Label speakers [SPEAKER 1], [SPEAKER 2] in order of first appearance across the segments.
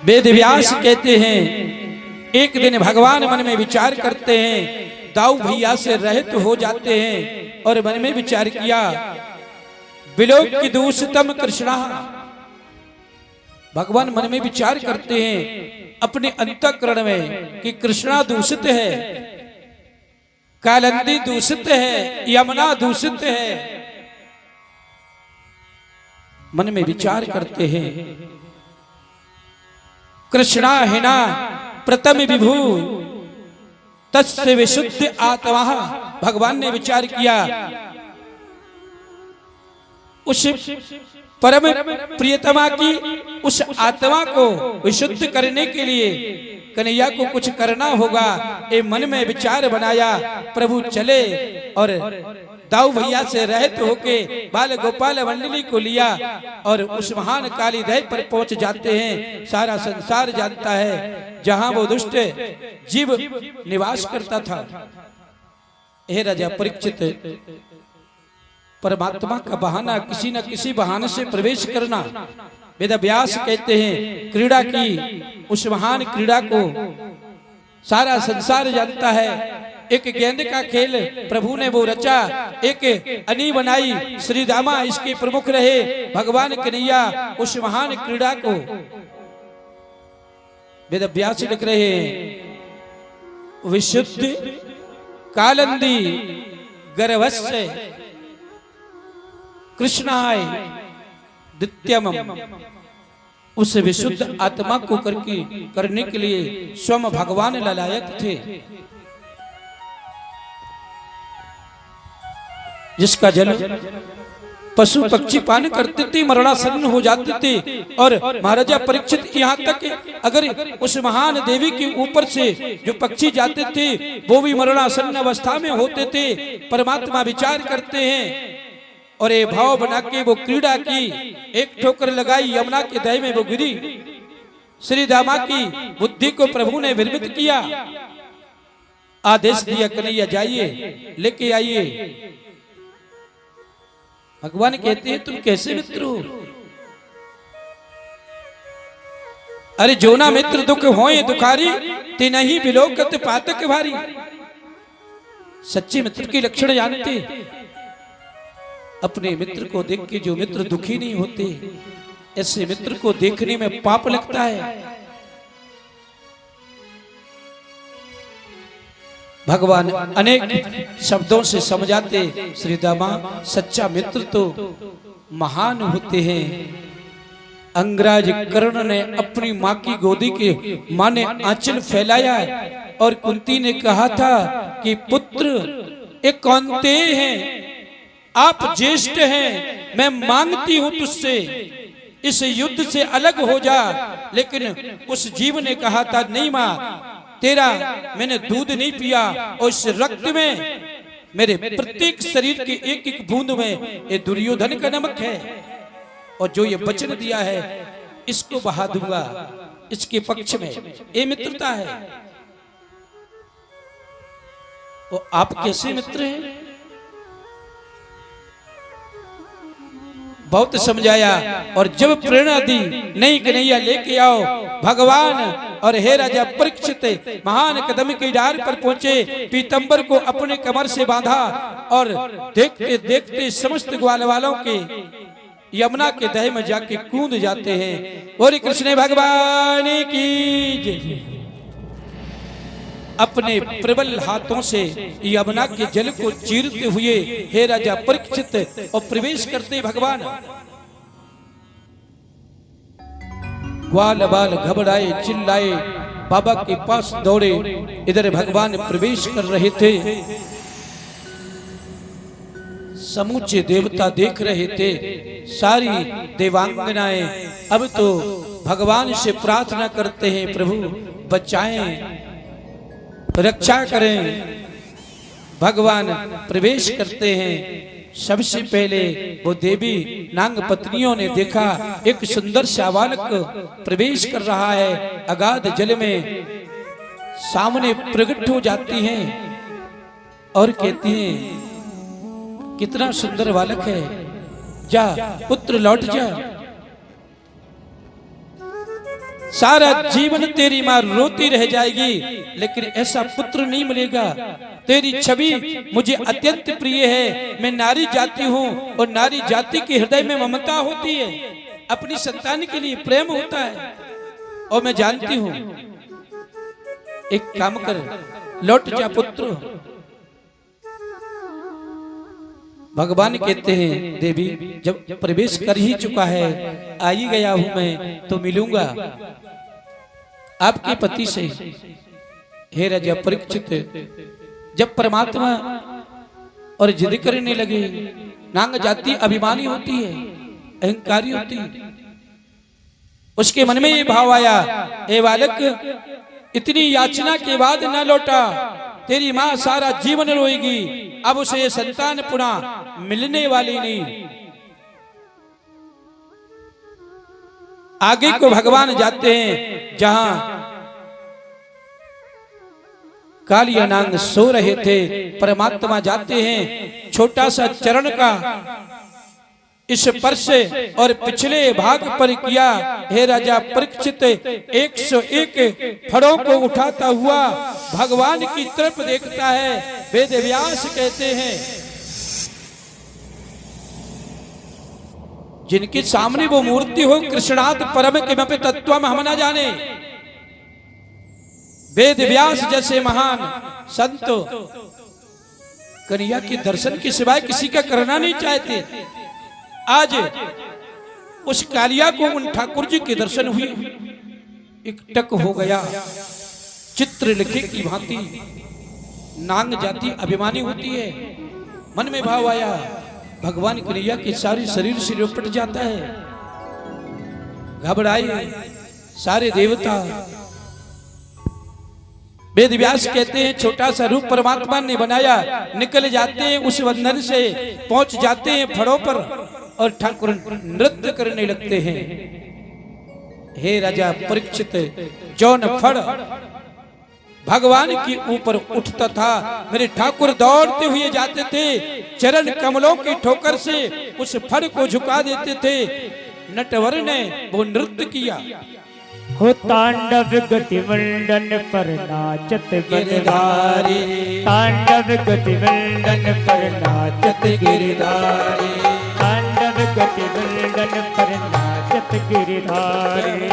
[SPEAKER 1] वेद व्यास कहते हैं एक दिन भगवान मन में विचार करते हैं, दाऊ भैया से रहित हो जाते हैं और मन में विचार किया, विलोक की दूषितम कृष्णा। भगवान मन में विचार करते हैं अपने अंतःकरण में कि कृष्णा दूषित है, कालिंदी दूषित है, यमुना दूषित है। मन में विचार करते हैं, कृष्णा हिना प्रथम विभु तस्य विशुद्ध आत्मा। भगवान ने विचार किया, उस परम प्रियतमा की उस आत्मा को विशुद्ध करने के लिए कन्हैया को कुछ करना होगा। ये मन में विचार बनाया, प्रभु चले और दाऊ भैया से रहित होके बाल गोपाल मंडली को लिया और उस महान काली दह पर पहुंच जाते हैं। सारा संसार जानता है जहां वो दुष्ट जीव निवास करता था। हे राजा परीक्षित, परमात्मा का बहाना किसी न किसी बहाने से प्रवेश करना। वेद व्यास कहते हैं क्रीड़ा की उस महान क्रीड़ा को सारा संसार जानता है। एक गेंद का खेल प्रभु ने वो रचा, एक अनी बनाई, श्री दामा इसके प्रमुख रहे। भगवान कन्हैया उस महान क्रीड़ा को वेद व्यास लिख रहे हैं, विशुद्ध कालिंदी गर्भस्य कृष्णाय द्वितीयम। उस विशुद्ध आत्मा को करने के लिए स्वयं भगवान ललायत थे, जिसका जल पशु पक्षी पान करते थे, मरणासन्न हो जाते थे। और महाराजा परीक्षित यहाँ तक अगर उस महान देवी के ऊपर से जो पक्षी जाते थे वो भी मरणासन्न अवस्था में होते थे। परमात्मा विचार करते हैं और ये भाव बना के वो क्रीड़ा की, एक ठोकर लगाई, यमुना के दह में वो गिरी। श्री दामा की बुद्धि को प्रभु ने विरमित किया, आदेश दिया कन्हैया जाइए लेके आइए। भगवान कहते हैं तुम कैसे मित्र हो? अरे जो ना मित्र दुख होए दुखारी, तिन ही विलोकत पातक भारी। सच्चे मित्र के लक्षण जानते, अपने मित्र को देख के जो मित्र दुखी नहीं होते, ऐसे मित्र को देखने में पाप लगता है। भगवान अनेक शब्दों से समझाते, श्री दामा सच्चा मित्र तो महान होते हैं। अंगराज कर्ण ने अपनी माँ की गोदी के माँ ने आंचल फैलाया और कुंती ने कहा था कि पुत्र ये कौनते हैं, आप ज्येष्ठ हैं, मैं मांगती हूं तुझसे इस युद्ध से अलग हो जा। लेकिन उस जीव ने कहा था, नहीं माँ, तेरा मैंने दूध नहीं पिया और इस रक्त में मेरे प्रत्येक शरीर की एक एक बूंद में ये दुर्योधन का नमक है और जो ये वचन दिया है इसको बहा दूंगा इसके पक्ष में। ये मित्रता है। और आप कैसे मित्र हैं? बहुत समझाया और जब प्रेरणा दी, नहीं कन्हैया लेके आओ। भगवान और हे राजा परीक्षित महान कदम की डार पर पहुंचे, पीतंबर को अपने कमर से बांधा और देखते देखते समस्त ग्वाल वालों के यमुना के दह में जाके कूद जाते हैं। और कृष्ण भगवान की जय। अपने प्रबल हाथों से यमुना के जल को चीरते हुए हे राजा परीक्षित और प्रवेश करते भगवान। ग्वाल बाल घबराए, चिल्लाए, बाबा के पास दौड़े। इधर भगवान प्रवेश कर रहे थे, समूचे देवता देख रहे थे, सारी देवांगनाएं अब तो भगवान से प्रार्थना करते हैं, प्रभु बचाएं, रक्षा करें। भगवान प्रवेश करते हैं। सबसे पहले वो देवी नांग पत्नियों ने देखा एक सुंदर सा बालक प्रवेश कर रहा है अगाध जल में। सामने प्रकट हो जाती हैं और कहती हैं, कितना सुंदर बालक है, जा पुत्र लौट जा। सारा जीवन तेरी माँ रोती रह जाएगी, लेकिन ऐसा पुत्र नहीं मिलेगा। तेरी छवि मुझे अत्यंत प्रिय है। मैं नारी जाति हूँ और नारी जाति के हृदय में ममता होती है, अपनी संतान के लिए प्रेम होता है। और मैं जानती हूँ, एक काम कर, लौट जा पुत्र। भगवान कहते हैं देवी जब प्रवेश कर ही चुका है, आ ही गया हूं मैं, तो मिलूंगा आपके पति से। हे राजा परीक्षित, जब परमात्मा और जिद करने लगे, नांग जाति अभिमानी होती है, अहंकारी होती है, उसके मन में ये भाव आया, हे बालक इतनी याचना के बाद न लौटा, तेरी मां सारा जीवन रोएगी, अब उसे संतान पुनः मिलने वाली नहीं। आगे को भगवान जाते हैं जहां कालिया नांग सो रहे थे, परमात्मा जाते हैं, छोटा सा चरण का स्पर्श और पिछले भाग पर किया। हे राजा परीक्षित 101 फड़ों को उठाता हुआ भगवान की तरफ देखता है। वेद व्यास कहते हैं, जिनके सामने वो मूर्ति हो, कृष्णात् परम किमपि तत्त्वम् हम न जाने। वेद व्यास जैसे महान संत कन्हैया के दर्शन के सिवाय किसी का करना नहीं चाहते। आज उस कालिया को उन ठाकुर जी के दर्शन हुए, एक टक हो गया। चित्र लिखे की भांति नांग जाति अभिमानी होती है। मन में भाव आया, भगवान कन्हैया के सारे शरीर से लिपट जाता है। घबराए सारे देवता। वेद व्यास कहते हैं, छोटा सा रूप परमात्मा ने बनाया, निकल जाते हैं उस बंधन से, पहुंच जाते हैं फड़ों पर और ठाकुर नृत्य करने लगते हैं। हे राजा परीक्षित, जौन फड़ भगवान के ऊपर उठता था, मेरे ठाकुर दौड़ते हुए जाते थे, चरण कमलों की ठोकर से उस फड़ को झुका देते थे। नटवर ने वो नृत्य किया।
[SPEAKER 2] हो तांडव गति वंदन पर नाचत गिरधारी, तांडव गति वंदन पर नाचत गिरधारी, तांडव गति वंदन पर नाचत गिरधारी,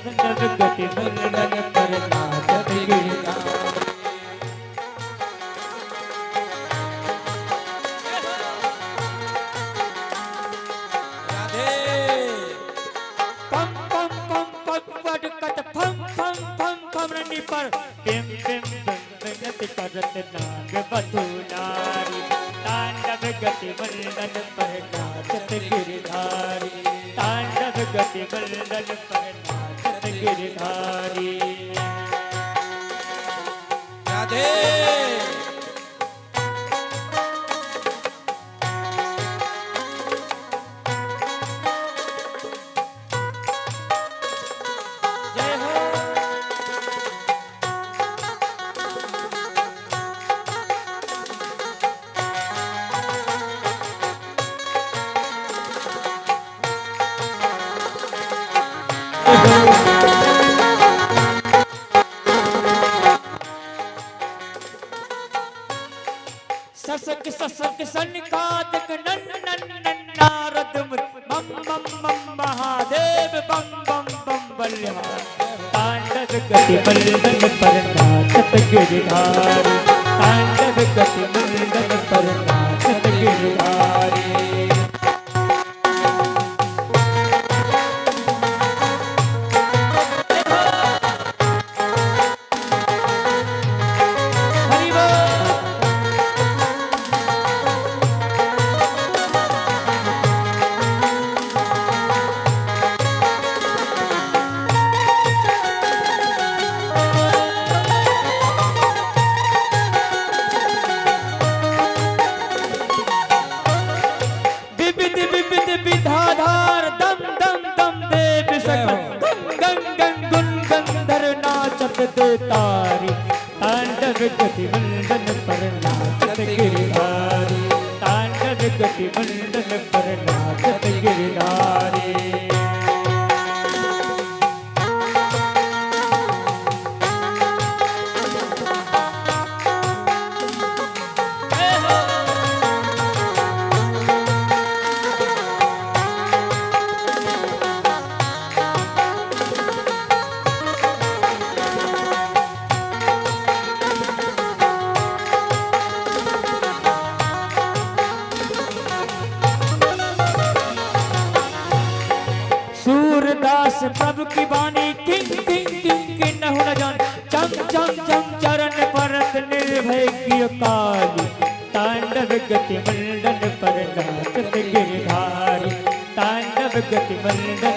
[SPEAKER 2] तांडव गति वंदन पर नाचत गिरधारी। पर टिम टिम गति करत नाग बधु नारी, तांडव गति वंदन पर नाचत गिरधारी, तांडव गति वंदन पर नाचत गिरधारी।
[SPEAKER 1] राधे
[SPEAKER 2] ससक ससक सनकादिक नन्नन नारद मम मम मम महादेव बम बम बम बल्हार, तांडव गति वंदन पर नाचत गिरधारी, तांडव गति वंदन पर नाचत गिरधारी। विधाधार दम दम दम देव सकल गंग गंग गुन गंधर नाचत दे तारी, तांडव गति वंदन पर नाचत गिरधारी, तांडव गति वंदन पर नाचत गिरधारी। पानी किंग किंग किंग किंग न हो न जान चम चम चम चरण परत निर्भय की काली तांडव गति मंडन पर नाचत गिरधारी तांडव गति मंडन